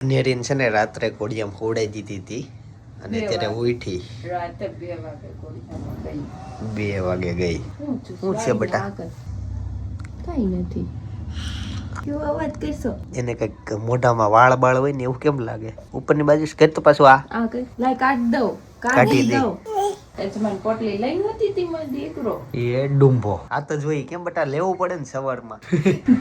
નેરીન છે ને રાત્રે કોડિયામ હોડાઈ દીધી હતી અને અત્યારે ઉઠી રાતે 2 વાગે કોડિયામાં ગઈ. 2 વાગે ગઈ. શું છે બેટા? કઈ નથી. કેવો અવાજ કરશો? એને કઈક મોઢામાં વાળ બાળ હોય ને એવું કેમ લાગે? ઉપરની બાજુ કર તો પાછું આ કઈ લાઈ કાઢ દઉં. કાઢી દઉં. એચમાન પોટલી લઈ નથી તી મારો દીકરો. એ ડુંભો. આ તો જોઈ કેમ બેટા લેવું પડે ને સવારમાં.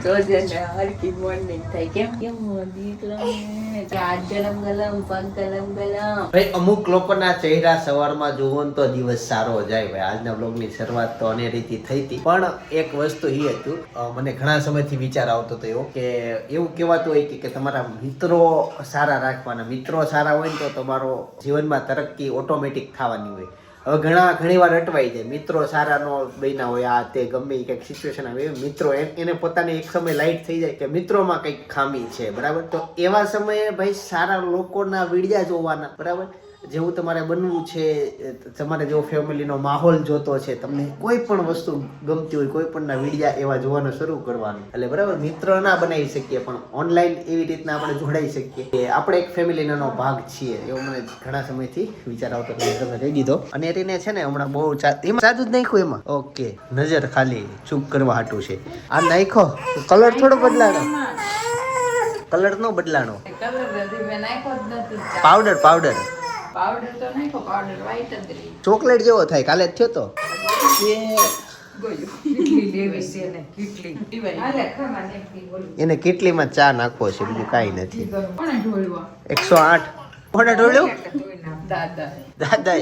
તો જેને હરકી મોર્નિંગ થાય કેમ દીકરાને ચાર ગલમ ગલમ પગ ગલમ ગલમ. ભાઈ અમુક લોકોના ચહેરા સવારમાં જોવો ને તો દિવસ સારો જાય. ભાઈ આજના બ્લોગની શરૂઆત તો અનેક રીતે થઈ હતી, પણ એક વસ્તુ એ હતું, મને ઘણા સમયથી વિચાર આવતો હતો એવો કે એવું કહેવાતું હોય કે તમારા મિત્રો સારા રાખવાના. મિત્રો સારા હોય ને તો તમારો જીવનમાં તરક્કી ઓટોમેટિક થવાની હોય. હવે ઘણી વાર અટવાઈ જાય. મિત્રો સારા નો બન્યા હોય, આ તે ગમે કંઈક સિચ્યુએશન આવે, મિત્રો એને પોતાને એક સમય લાઈટ થઈ જાય કે મિત્રોમાં કંઈક ખામી છે, બરાબર. તો એવા સમયે ભાઈ સારા લોકોના વિડિયા જોવાના, બરાબર. જેવું તમારે બનવું છે, તમારે જેવો ફેમિલીનો માહોલ જોતો છે, તમને કોઈ પણ વસ્તુ ગમતી હોય, કોઈ પણના વિડિયા એવા જોવાનું શરૂ કરવાનું. એટલે બરાબર મિત્ર ના બનાવી શકીએ, પણ ઓનલાઈન એવી રીતના આપણે જોડાઈ શકીએ કે આપણે એક ફેમિલીનો ભાગ છીએ. એવો મને ઘણા સમયથી વિચાર આવતો, તમે કહી દીધો. અને એને છે ને હમણાં બહુ એમાં સાદું જ નાખ્યું એમાં. ઓકે, નજર ખાલી ચૂપ કરવા હાટું છે આ નાખો. કલર થોડો બદલાનો, કલર નો બદલાનો, પાવડર પાવડર તો નાખો. પાવડર વ્હાઈટ જ રહી. ચોકલેટ જેવો થાય. કાલે જ થયો તો એને કેટલીમાં ચા નાખવો છે, બીજું કાંઈ નથી. 108 કોને ઢોળ્યું? દાદા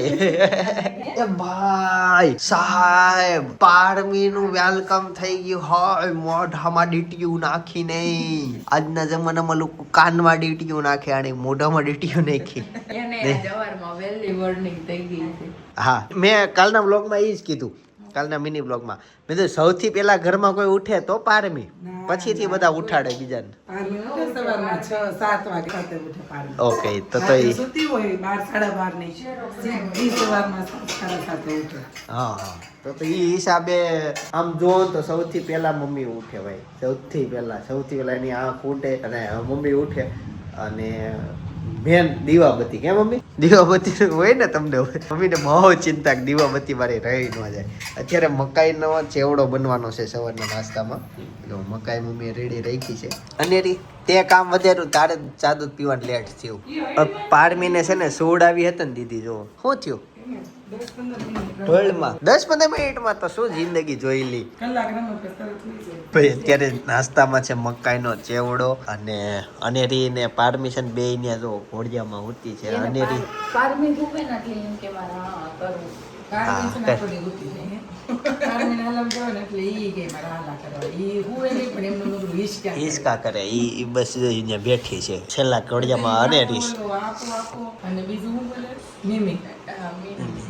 એ ભાઈ સાહેબ પારમીનું વેલકમ થઈ ગયું હોય. મોઢામાં ડીટીયું નાખી નહીં. આજના જમાનામાં લોકો કાનમાં ડીટીયું નાખે, અને મોઢામાં ડીટીયું નાખી. હા, મેં કાલના બ્લોગમાં એ જ કીધું, કાલના મિની બ્લોગમાં મેં તો સૌથી પહેલા ઘરમાં કોઈ ઉઠે તો પારમી, પછીથી બધા ઉઠાડે બીજાને. ઓકે, તો હા, તો એ હિસાબે આમ જોવો તો સૌથી પહેલા મમ્મી ઉઠે ભાઈ. સૌથી પહેલા એની આંખ ઉઠે અને મમ્મી ઉઠે. અને મેન દીવાબત્તી. કેમ મમ્મી? દીવાબત્તી હોય ને તમને મમ્મીને બહુ ચિંતા કે દીવાબત્તી મારી રહી ન જાય. અત્યારે મકાઈનો ચેવડો બનવાનો છે સવારના નાસ્તામાં. તો મકાઈ મમ્મી રેડી રાખી છે. અને તે કામ વધાર્યું, તારે ચા દૂધ પીવાનું લેટ થયું. પારમીને છે ને સોડાવી હતી ને દીદી, જો શું થયું ઢોળમાં 10-15 મિનિટમાં તો શું જિંદગી જોઈ લી. ભાઈ અત્યારે નાસ્તામાં છે મકાઈનો ચેવડો અને અનેરી ને પારમિશન બે ને જો ઘોડિયામાં ઉતી છે. અનેરી પારમી ભૂપે નથી એમ કે મારા કરું. પારમી છે ને ઉતી છે. પારમી નાલમ જો ને એટલે ઈ કે મારા હાલા કરવા. ઈ હુએ નહીં પણ એમનો નોકરો હિસકા કરે. ઈ બસ અહીંયા બેઠી છે છેલ્લા ઘોડિયામાં અનેરી. આપો અને બીજું હું બોલે મિમી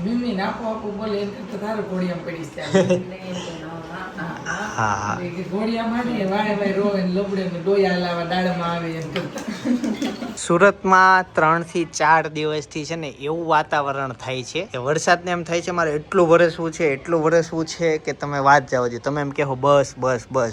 મિમી આપો બોલે એમ તો તારો ઘોડિયામાં પડીશ ત્યાં. હા, ઘોડિયામાં ને વાય રોવે ને લબડે ને ડોયા લાવા ડાળમાં આવે એમ કરતા. સુરતમાં 3 થી 4 દિવસથી છે ને એવું વાતાવરણ થાય છે કે વરસાદને એમ થાય છે મારે એટલું વરસવું છે કે તમે વાત જાવ છો. તમે એમ કહો બસ,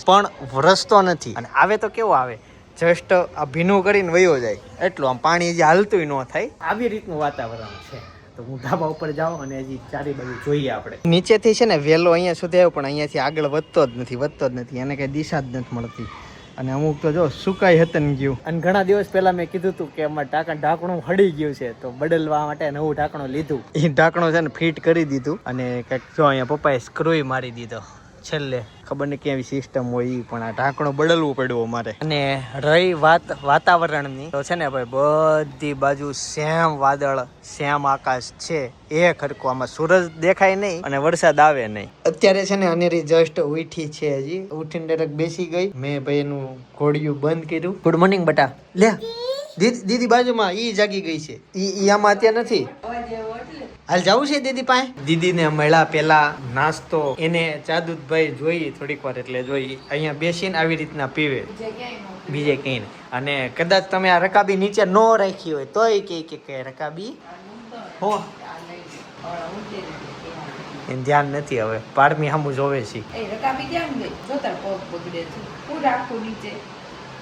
પણ વરસતો નથી. અને આવે તો કેવો આવે, જસ્ટ આ ભીનું કરીને વયો જાય એટલું. આમ પાણી હજી હાલતું ન થાય, આવી રીતનું વાતાવરણ છે. તો હું ધાબા ઉપર જાઉં અને હજી ચારે બાજુ જોઈએ આપણે. નીચેથી છે ને વેલો અહીંયા સુધી આવ્યો, પણ અહીંયાથી આગળ વધતો જ નથી. એને કઈ દિશા જ નથી મળતી. અને અમુક તો જો સુકાઈ હતન ગયું. અને ઘણા દિવસ પહેલા મેં કીધું હતું કે અમારે ઢાંકણું હળી ગયું છે, તો બદલવા માટે નવું ઢાંકણું લીધું. એ ઢાંકણું છે ને ફિટ કરી દીધું. અને કંઈક જો અહીંયા પપ્પાએ સ્ક્રૂ મારી દીધો છેલ્લે. ખબર નહીં કેવી સિસ્ટમ હોય ઈ, પણ આ ઢાંકણું બદલવું પડ્યું અમારે. અને રહી વાત વાતાવરણની, તો છે ને ભાઈ બધી બાજુ સેમ વાદળ, સેમ આકાશ છે. એક હરખું, આમાં સૂરજ દેખાય નહીં અને વરસાદ આવે નહીં. અત્યારે છે ને અનેરી જસ્ટ ઉઠી છે. હજી ઉઠીને ડાયરેક્ટ બેસી ગઈ. મેં ભાઈ એનું ઘોડિયું બંધ કર્યું. ગુડ મોર્નિંગ બેટા. લે દીદી બાજુમાં ઈ જાગી ગઈ છે. ઈ આમાં અત્યારે નથી. હાલ જવું છે દીદી પાસે. દીદીને મળ્યા પેલા નાસ્તો એને ચાદુદભાઈ જોઈ થોડીક વાર, એટલે જોઈ અહીંયા બેસીને આવી રીતના પીવે, બીજે કઈ. અને કદાચ તમે આ રકાબી નીચે ન રાખી હોય તોય કે રકાબી હો એને ધ્યાન નથી. હવે પારમી સામું જોવે છે.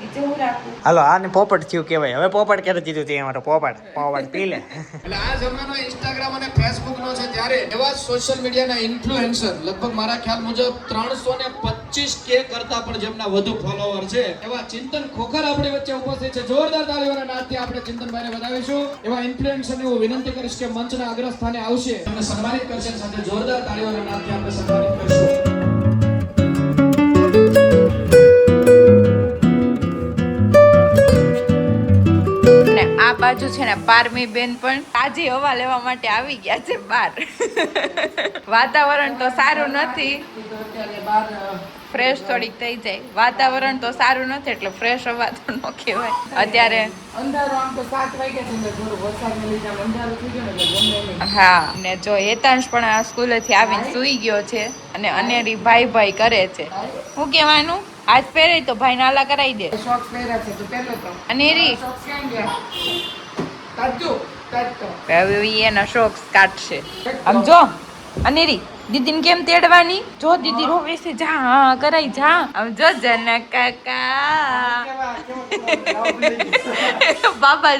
નીચે હું રાખું હાલો આને પોપટ થયું કહેવાય. હવે પોપટ ક્યારે જીતું તે અમારો પોપટ પી લે. એટલે આ જમાનો ઇન્સ્ટાગ્રામ અને ફેસબુક નો છે ત્યારે એવા સોશિયલ મીડિયાના ઇન્ફ્લુએન્સર લગભગ મારા ખ્યાલ મુજબ 325K કરતા પણ જેમના વધુ ફોલોવર છે એવા ચિંતન ખોખર આપણી વચ્ચે ઉપસ્થિત છે. જોરદાર તાળીઓના નાદથી આપણે ચિંતનભાઈને વધાવીશું. એવા ઇન્ફ્લુએન્સરને હું વિનંતી કરીશ કે મંચના અગ્રસ્થાને આવશે એમને સન્માનિત કરશે. સાથે જોરદાર તાળીઓના નાદથી આપણે સન્માનિત કરીશું. ને આ બાજુ છે ને પારમી બેન પણ તાજી હવા લેવા માટે આવી ગયા છે બહાર. વાતાવરણ તો સારું નથી, ફ્રેશ થોડીક થઈ જાય. વાતાવરણ તો સારું નથી એટલે ફ્રેશ હવા તો ન કહેવાય. અત્યારે અંધારું આમ તો 7 વાગ્યા છે એટલે થોડું વરસાદને લીધે આમ અંધારું થઈ ગયું ને એટલે ગમે નહીં. હા, ને જો હેતાંશ પણ આ સ્કૂલેથી આવીને સૂઈ ગયો છે અને અનેરી ભાઈ કરે છે. શું કહેવાનું? આજ પહેરે તો ભાઈ નાલા કરાવી દે. શોખ પહેર્યા છે તો પહેલો તો અનેરી શોખ ક્યાં ગયા? તાજો. હવે ઈ એના શોખ કાઢશે. આમ જો અનેરી દીદીને કેમ તેડવાની? જો દીદી રોવે છે. જા હા કરાઈ જા. આમ જો જના કાકા બાબા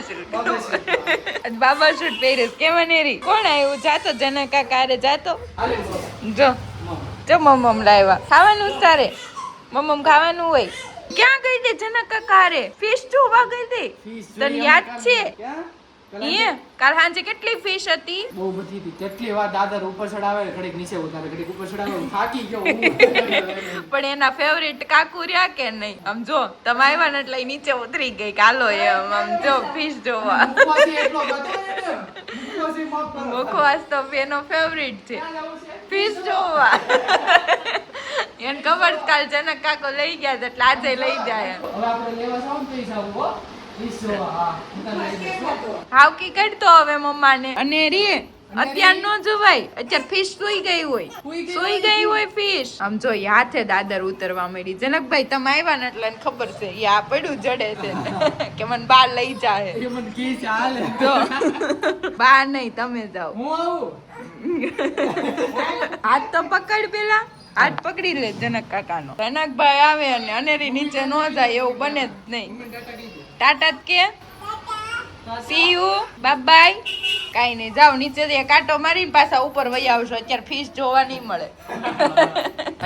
શૂટ પહેરીશ. કેમ અનેરી? કોણ આવ્યું? જાતો જના કાકા અરે જાતો. જો મમ્મ લાવ્યા. ખાવાનું જ તારે? મમ્મ ખાવાનું હોય. ક્યાં ગઈ દે જના કાકા રે? ફિશ જોવા ગઈ દે. તને યાદ છે? કાલ સાંજે કેટલી ફિશ હતી? બહુ બધી હતી. કેટલી વાર દાદર ઉપર ચડાવે ઘડીક નીચે ઉતારે ઘડીક ઉપર ચડાવે થાકી ગયો હું. પણ એના ફેવરિટ કાકુ રહ્યા કે નહીં? આમ જો તમે આવ્યા ને એટલે ઈ નીચે ઉતરી ગઈ કાલો એમ. આમ જો ફિશ જોવા. ઉપવાસી એટલો બધો ને ઉપવાસી માફ કરો. મુખવાસ તો એનો ફેવરિટ છે. ફિશ જોવા. એને ખબર છે કાલ જનક કાકો લઈ ગયા છે એટલે આજે લઈ જાય. હવે આપણે લેવા જાવ ને તો જાવ હો. ઈસો હા હાવકી કાઢતો હવે મમ્માને. અને રી અત્યાર નો જોવાય. અત્યારે ફિશ સુઈ ગઈ હોય ફિશ. આમ જો ઈ હાથે દાદર ઉતરવા મળી. જનકભાઈ તમે આવ્યા ને એટલે એને ખબર છે ઈ આ પડ્યું જડે છે કે મને બહાર લઈ જાય. એ મને કી ચાલે જો બહાર નહીં તમે જાઓ. હું આવું. હાથ તો પકડ પેલા. હાથ પકડી લે જનક કાકાનો. જનકભાઈ આવે અને અનેરી નીચે ન જાય એવું બને જ નહીં. ટાટા જ કે સી યુ બાય. કાઈ નહીં જાઓ નીચે કાંટો મારીને પાછા ઉપર વહી આવશો. અત્યારે ફિશ જોવા નહીં મળે.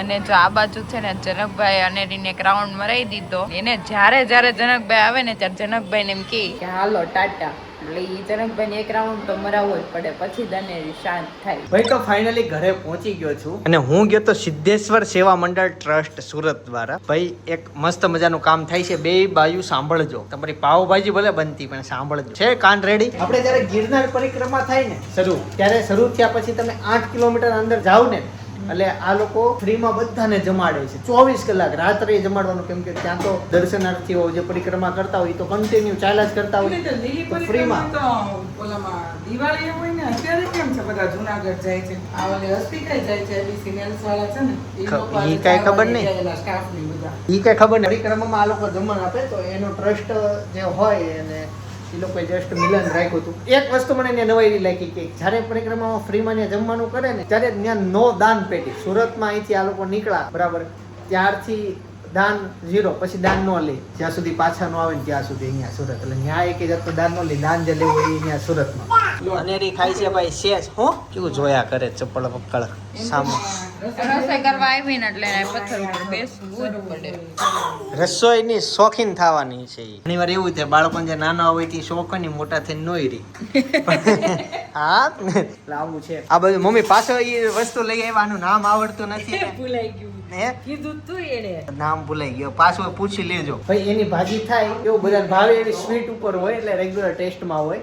અને જો આ બાજુ છે ને જનકભાઈ અનેરીને એક રાઉન્ડ મરાઈ દીધો. એને જ્યારે જનકભાઈ આવે ને ત્યારે જનકભાઈ ને એમ કે હાલો ટાટા. એટલે ઈ જનકભાઈ ને એક રાઉન્ડ તો મરાવવો જ પડે પછી જ અનેરી શાંત થાય. ભાઈ તો ફાઇનલી ઘરે પહોંચી ગયો છું અને હું ગયો તો સિદ્ધેશ્વર સેવા મંડળ ટ્રસ્ટ સુરત દ્વારા. ભાઈ એક મસ્ત મજાનું કામ થાય છે. બે બાજુ સાંભળજો. તમારી પાવભાજી ભલે બનતી પણ સાંભળજો. છે કાન રેડી? આપણે જયારે ગિરનાર પરિક્રમા થાય ને ત્યારે શરૂ થયા પછી તમે 8 કિલોમીટર અંદર જાવ ને એટલે આ લોકો ફ્રીમાં બધાને જમાડે છે. 24 કલાક રાત્રે જમાડવાનું. કેમ કે ત્યાં તો દર્શનાર્થીઓ જે પરિક્રમા કરતા હોય તો કન્ટિન્યુ ચાલ્યા જ કરતા હોય તો ફ્રીમાં. તો ઓલામાં દિવાળી હોય ને અત્યારે કેમ છે બધા જુનાગઢ જાય છે આ ઓલી હસ્તી કઈ જાય છે એબીસી નેલ્સ વાળા છે ને ઈ કાંઈ ખબર નહીં. સ્ટાફ ની બધા ઈ કઈ ખબર નહીં. પરિક્રમામાં આ લોકો જમણ આપે તો એનો ટ્રસ્ટ જે હોય અને એ લોકોએ જસ્ટ મિલન રાખ્યું હતું. એક વસ્તુ મને ત્યાં નવાઈ લાગી કે જ્યારે પરિક્રમામાં ફ્રીમાં ત્યાં જમવાનું કરે ને ત્યારે ત્યાં નો દાન પેટી. સુરતમાં અહીંથી આ લોકો નીકળ્યા બરાબર ત્યારથી દાન 0 પછી દાન ન લે જ્યાં સુધી પાછા ન આવે ને ત્યાં સુધી અહીંયા સુરત. એટલે ત્યાં એક જાતનું દાન ન લે. દાન જે લેવું હોય એ અહીંયા સુરતમાં. અનેરી ખાય છે ભાઈ શેષ. હું કેવું જોયા કરે ચપ્પળ પક્કળ સામે રસોઈ કરવા આવી ને એટલે પથ્થર ઉપર બેસવું જ પડે. રસોઈની શોખીન થવાની છે. ઘણી વાર એવું થાય બાળકો જે નાના હોય તે શોખ હોય ને મોટા થઈને નોઈ રહી. હા આવું છે. આ બધું મમ્મી પાછો એ વસ્તુ લઈ આવવાનું નામ આવડતું નથી. ભૂલાઈ ગયું હે કીધું તું એને નામ ભૂલાઈ ગયો. પાછું પૂછી લેજો. ભાઈ એની ભાજી થાય એવું બધાને ભાવે એવી સ્વીટ ઉપર હોય એટલે રેગ્યુલર ટેસ્ટમાં હોય.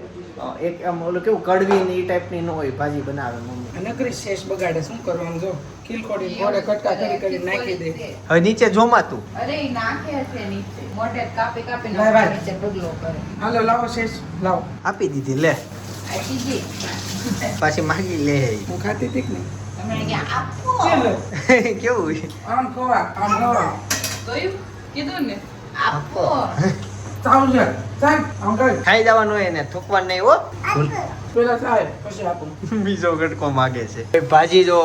એક આમ ઓલું કેવું કડવી ને એ ટાઈપની ન હોય. ભાજી બનાવે મમ્મી. નકરી શેષ બગાડે શું કરવાનું જો ખીલખોડી ગોળે કટકા કરી નાખી દે. હવે નીચે જોમાં તું અરે ઈ નાખે છે નીચે મોઢે કાપી કાપી લાય ભાઈ. નીચે ઢગલો કરે. હાલો લાવો શેષ લાવો આપી દીધી લે. આપી દી. પાછી માગી લે. હું ખાતી હતી કે નહીં તમે કે આપો. કેવું આમ ખવા જોયું? કીધું ને આપો. ચાલ લે સાહેબ આમ કર ખાઈ જવાનું હોય ને થૂકવાનું નહીં હો. પેલા સાહેબ પછી આપું બીજો ગટકો માગે છે. ભાજી જો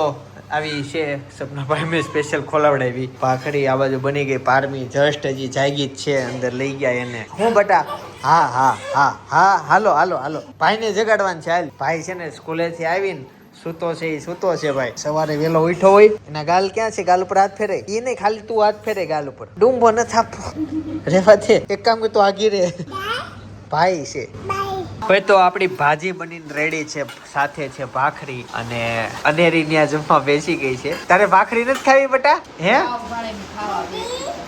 આવી છે સપનાભાઈ મેં સ્પેશિયલ ખોલાવડાવી ભાખરી આ બાજુ બની ગઈ પારમી જસ્ટ હજી જાગી જ છે અંદર લઈ ગયા એને હું બટા હા હા હા હા હાલો હાલો હાલો ભાઈને જગાડવાનું છે હાલ ભાઈ છે ને સ્કૂલેથી આવીને સૂતો છે એ સૂતો છે ભાઈ સવારે વેલો ઉઠ્યો હોય એના ગાલ ક્યાં છે ગાલ ઉપર હાથ ફેરે એ નહીં ખાલી તું હાથ ફેરે ગાલ ઉપર ડુંબો ન થાપો રેવા છે એક કામ કે તું આગી રે ભાઈ છે ભાઈ તો આપણી ભાજી બનીને રેડી છે સાથે છે ભાખરી અને અનેરી ન્યા જમવા બેસી ગઈ છે તારે ભાખરી નથી ખાવી બટા હે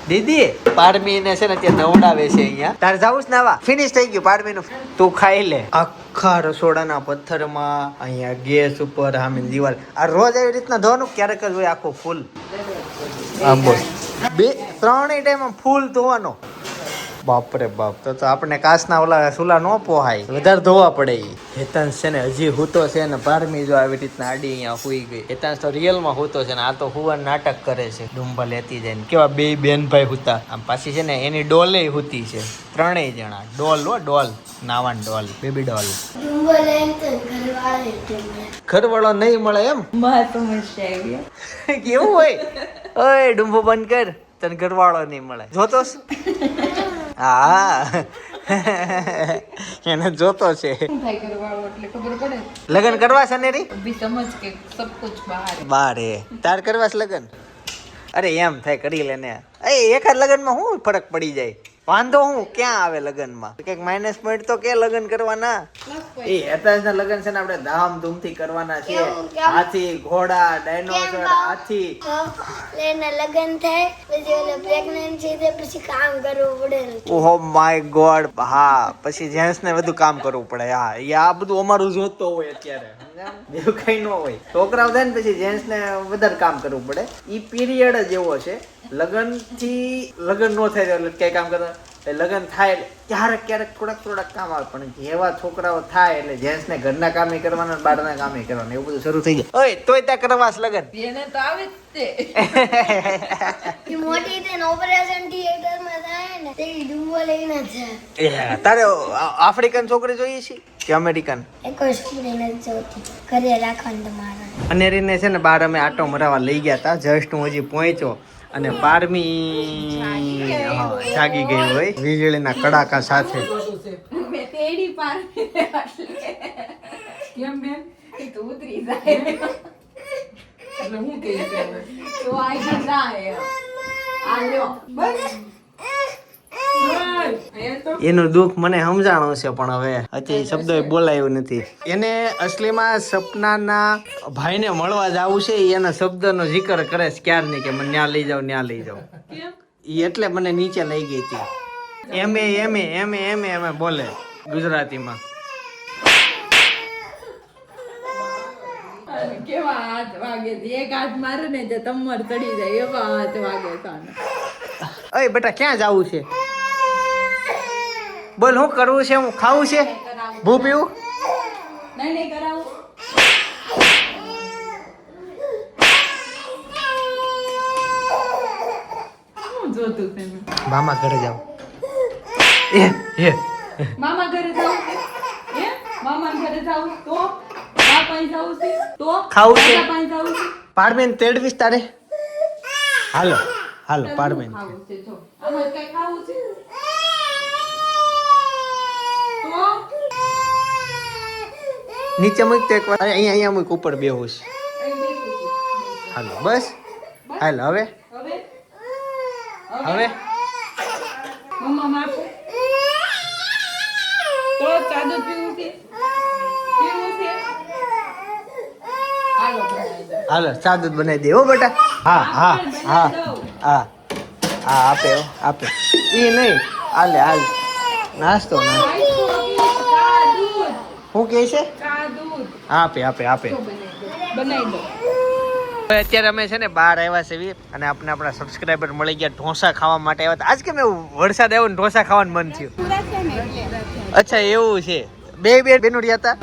દીદી પારમી ને છે ને ત્યાં નવડાવે છે અહીંયા તારે જાવું છે નાવા ફિનિશ થઈ ગયું પારમી નું તું ખાઈ લે આખા રસોડાના પથ્થરમાં અહીંયા ગેસ ઉપર સામે દિવાલ આ રોજ આવી રીતના ધોવાનું ક્યારેક જ હોય આખું ફૂલ આમ બોલ 2-3 ટાઈમ ફૂલ ધોવાનો બાપરે બાપ તો આપણને કાચના ઓલા સુલા નો પોહાય વધારે ધોવા પડે હેતાંશ છે ને હજી હૂતો છે ને પારમી જો આવી રીતના આડી અહીંયા હુઈ ગઈ હેતાંશ તો રિયલમાં હૂતો છે ને આ તો હુવાનું નાટક કરે છે ડુંબા લેતી જાય ને કેવા બે બેન ભાઈ હુતા આમ પાછી છે ને એની ડોલે હુતી છે 3 જણા ડોલ હો ડોલ નાવાન ડોલ બેબી ડોલ ઘરવાળો નહીં મળે એમ કેવું હોય ઓય ડુંબો બંધ કર તને ઘરવાળો નહીં મળે જોતોસ હા એને જોતો છે લગન કરવા છે ને રી બાર હે તાર કરવા છે લગન અરે એમ થાય કરી લે ને એકાદ લગનમાં શું ફરક પડી જાય વાંધો હું ક્યાં આવે લગનમાં કઈક માઇનસ પોઈન્ટ તો કે લગન કરવાના એ અત્યારના લગન છે ને આપણે ધામધૂમથી કરવાના છે હાથી ઘોડા ડાયનોસર હાથી લેના લગન થાય પછી ઓલે પ્રેગ્નન્સી થાય પછી કામ કરવું પડે ઓહો માય ગોડ હા પછી જેન્ટ્સ ને બધું કામ કરવું પડે હા એ આ બધું અમારું જોતો હોય અત્યારે એવું કઈ ન હોય છોકરાઓ થાય ને પછી જેન્ટ્સ ને વધારે કામ કરવું પડે ઈ પીરિયડ જ એવો છે લગન થી લગન નો થાય એટલે કઈ કામ કરતા લગન થાય ક્યારેક ક્યારેક થોડાક કામ આવે પણ જેવા છોકરાઓ થાય એટલે જેન્ટ્સ ને ઘરના કામે કરવાના બહારના કામે કરવાના એવું બધું શરૂ થઈ જાય ઓય તોય ત્યાં કરવાસ લગન એને તો આવે જ તે મોટી થઈને ઓપરેશન થિયેટર માં થાય ને તે ડુંબો લઈને જાય તારે આફ્રિકન છોકરી જોઈએ છે કે અમેરિકન કોઈ છોકરી નથી જોતી ઘરે રાખવાનું તમારે અનેરીને છે ને બહાર અમે આટો મરાવા લઈ ગયા હતા જસ્ટ હું હજી પહોંચ્યો અને પારમી જાગી ગઈ હોય વીજળીના કડાકા સાથે મેં તેડી પાર કેમ બેન તો ઉતરી જાય એટલે હું કહે છે હવે? તો આઈ જાય આ લ્યો બસ એ તો એનું દુઃખ મને સમજાણું છે પણ હવે અત્યારે શબ્દો બોલાયું નથી એને અસલીમાં સપનાના ભાઈને મળવા જવું છે એના શબ્દનો જિકર કરે છે ક્યારની કે મને ન્યા લઈ જાવ ઈ એટલે મને નીચે લઈ ગઈ હતી એમે બોલે ગુજરાતીમાં કેવા હાથ વાગે છે. એક હાથ મારે ને જે તમર ચડી જાય એવા હાથ વાગે તાને. અય બેટા ક્યાં જવું છે બોલ શું કરવું છે હું ખાવું છે ભૂ પીવું નહીં કરાવું શું જોતું છે મેં? મામા ઘરે જાવ મામા ઘરે જાઉં છે? હે મામા ઘરે જાઉં તો બા પાસે જાઉં છે તો ખાવું છે? દાદા પાસે જાઉં છે પાડમેન તેડવીશ તારે હાલો પાડમેન ખાવું છે જો આમાં કઈ ખાવું છે તો નીચે મૂક તો એકવાર અહીંયા મૂક ઉપર બેહું છે અહીં બેસું છું. હાલો બસ હાલ હવે હવે મમ્મા માપો તો ચાદુ પીવું છે હાલો બનાવી દો. હાલો ચા દૂધ બનાવી દે હો બેટા હા આપે ઈ નહીં હાલ નાસ્તો ના ચા દૂધ શું કહે છે ચા દૂધ આપે તો બનાવી દો. અત્યારે અમે છે ને બહાર આવ્યા છે અને આપણા સબસ્ક્રાઈબર મળી ગયા ઢોસા ખાવા માટે આવ્યા હતા આજ કેમ એવું વરસાદ આવ્યો ને ઢોસા ખાવાનું મન થયું અચ્છા એવું છે બે બેનો રહ્યા હતા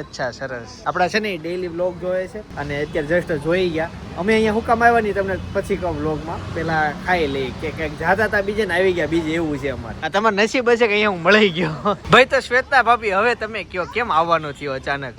અચ્છા સરસ આપણા છે ને ડેઈલી વ્લોગ જોવે છે અને અત્યારે જસ્ટ જોઈ ગયા અમે અહીંયા હુકામ આવ્યા નહીં તમને પછી કહું વ્લોગમાં પેલા ખાઈ લઈ કે કંઈક જાતા હતા બીજે ને આવી ગયા બીજે એવું છે અમારે આ તમારે નસીબ હશે કે અહીંયા હું મળી ગયો ભાઈ તો શ્વેતા ભાભી હવે તમે કયો કેમ આવવાનો થયો અચાનક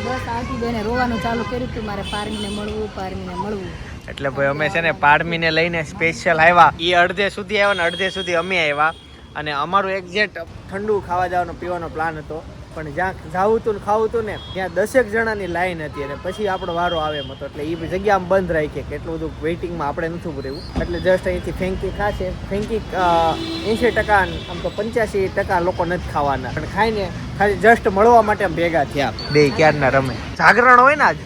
બસ આવતી બેને રોવાનું ચાલુ કર્યું હતું મારે પારમીને મળવું. એટલે ભાઈ અમે છે ને પારમીને લઈને સ્પેશિયલ આવ્યા. એ અડધે સુધી આવ્યા ને અડધે સુધી અમે આવ્યા. અને અમારું એક્ઝેક્ટ ઠંડુ ખાવા જવાનો પીવાનો પ્લાન હતો, પણ જ્યાં જાવું હતું ને ખાવું હતું ને ત્યાં 10 જણાની લાઈન હતી અને પછી આપણો વારો આવે એમ હતો. એટલે એ જગ્યા આમ બંધ રાખી કે એટલું બધું વેઇટિંગમાં આપણે નથી ઉભું રહેવું. એટલે જસ્ટ અહીંથી ફેંકી ખાશે. ફેંકી 80% આમ તો 85% લોકો નથી ખાવાના, પણ ખાઈને ખાલી જસ્ટ મળવા માટે આમ ભેગા થયા. બે ક્યારના રમે જાગરણ હોય ને આજે.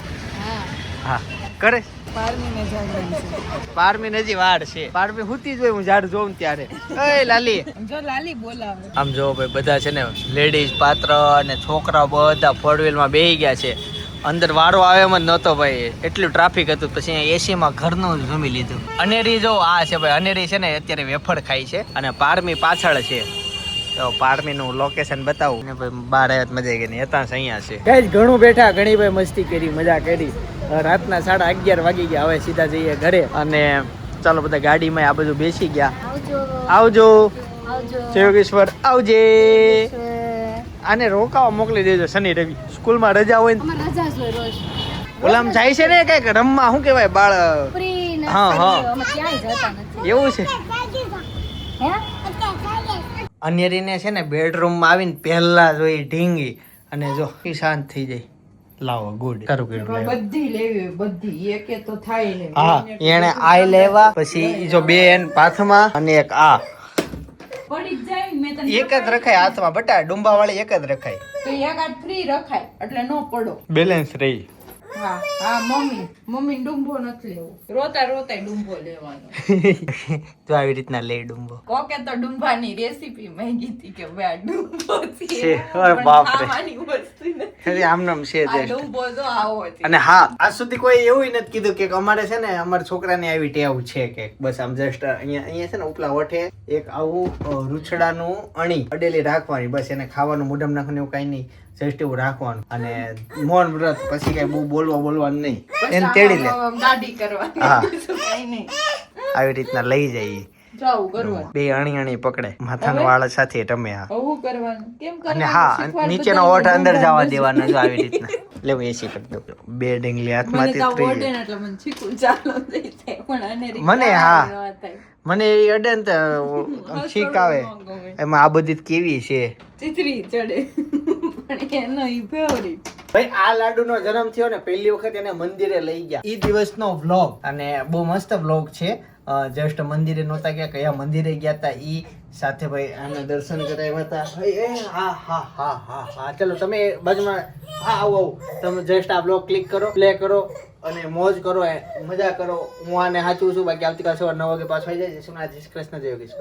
હા કરે પારમીને જાગરણ છે. પારમી હજી વાર છે. પારમી હુતી જ હોય હું ઝાડ જોઉં ને ત્યારે. એ લાલી જો લાલી બોલાવે. આમ જો ભાઈ બધા છે ને લેડીઝ પાત્ર અને છોકરાઓ બધા ફોર વ્હીલમાં બેસી ગયા છે. અંદર વારો આવે એમ જ નહોતો ભાઈ, એટલું ટ્રાફિક હતું. પછી અહીંયા એસીમાં ઘરનું જ જમી લીધું. અનેરી જો આ છે ભાઈ, અનેરી છે ને અત્યારે વેફર ખાય છે અને પારમી પાછળ છે. તો પારમીનું લોકેશન બતાવું ને ભાઈ બહાર આવ્યા મજા આવી ગઈ. હતા અહીંયા છે કઈ ઘણું બેઠા, ઘણી ભાઈ મસ્તી કરી, મજા કરી. રાતના 11:30 વાગી ગયા. હવે સીધા જઈએ ઘરે અને ચાલો બધા ગાડીમાં આ બધું બેસી ગયા. આવજો યોગેશ્વર, આવજે. આને રોકાવા મોકલી દેજો શનિ રવિ, સ્કૂલમાં રજા હોય ને. રજા જ હોય રોજ. ઓલામ જાય છે ને કઈક રમવા, શું કહેવાય બાળ. હા હા અમે ક્યાંય જતા નથી. એવું છે. હે અન્યરીને છે ને બેડરૂમમાં આવીને પહેલા જોઈ ઢીંગી અને જો ઈ શાંત થઈ જાય. લાવો ગુડ કરું કર્યું. બધી લેવી બધી એકે તો થાય ને. હા એને આઈ લેવા, પછી ઈ જો બે એન પાથમાં અને એક આ પડી જ જાય. મેં તને એક જ રખાય હાથમાં. બટા ડુંબા વાળી એક જ રખાય, તો એક હાથ ફ્રી રખાય એટલે નો પડો. બેલેન્સ રહી. હા હા મમ્મી ડુંબો નથી લેવો, રોતા ડુંબો લેવાનો. તો આવી રીતના લે ડુંબો. કોકે તો ડુંબાની રેસીપી માંગી હતી કે ભાઈ આ ડુંબો છે, છે. અરે બાપ રે. ખાવાની વસ્તુ નથી. ખાલી આમ નામ છે આ just. ડુંબો તો આવો છે. અને હા આજ સુધી કોઈ એવું નથી કીધું કે અમારે છે ને અમારા છોકરાને આવી ટેવ છે કે બસ આમ જસ્ટ અહીંયા છે ને ઉપલા વઠે એક આવું રૂછડાનું અણી અડેલી રાખવાની, બસ એને ખાવાનું મોઢામાં નાખવાનું એવું કઈ નહીં, જસ્ટ એવું રાખવાનું અને મૌન વ્રત. પછી કઈ બહુ બોલવાનું નહીં, એને તેડી લે. ગાડી કરવાની હા. બીજું કાંઈ નહીં. આવી રીતના લઈ જઈએ. જાવું કરવાનું. બે અણી પકડે માથાનો વાળ સાથે રમે. હા આવું કરવાનું કેમ અને કરવાનું હા શીખવાડ નીચેનો બધાને ઓઠ અંદર ડુંબા જવા બસ. દેવાનો જો આવી રીતના. લેવું એસી કરી દઉં. બે ડેંગલી મને હાથમાંથી તો ત્રીજી. ઓડે ને એટલે મને શીખવું ચાલો થઈ જાય પણ અનેરી મને કાંઈ હા. ન થાય. મને એ અડે ને તો છીક આવે. એમાં આ બધી કેવી છે ચીતરી ચડે પણ એનો ઈ ફેવરિટ. ભાઈ. આ લાડુનો જન્મ થયો ને પહેલી વખત એને મંદિરે લઈ ગયા. ઈ દિવસનો વ્લોગ અને બહુ મસ્ત વ્લોગ છે. જસ્ટ મંદિરે નહોતા ગયા, કયા મંદિરે ગયા હતા ઈ સાથે ભાઈ આના દર્શન કરાવ્યા હતા. હા હા હા હા હા ચલો તમે બાજુમાં હા આવો તમે જસ્ટ આ બ્લોગ ક્લિક કરો, પ્લે કરો અને મોજ કરો, મજા કરો. હું આને સાચું છું. બાકી આવતીકાલ સવાર 9 વાગે પાછો આવી જાય. જય શ્રી કૃષ્ણ, જય યોગેશ્વર.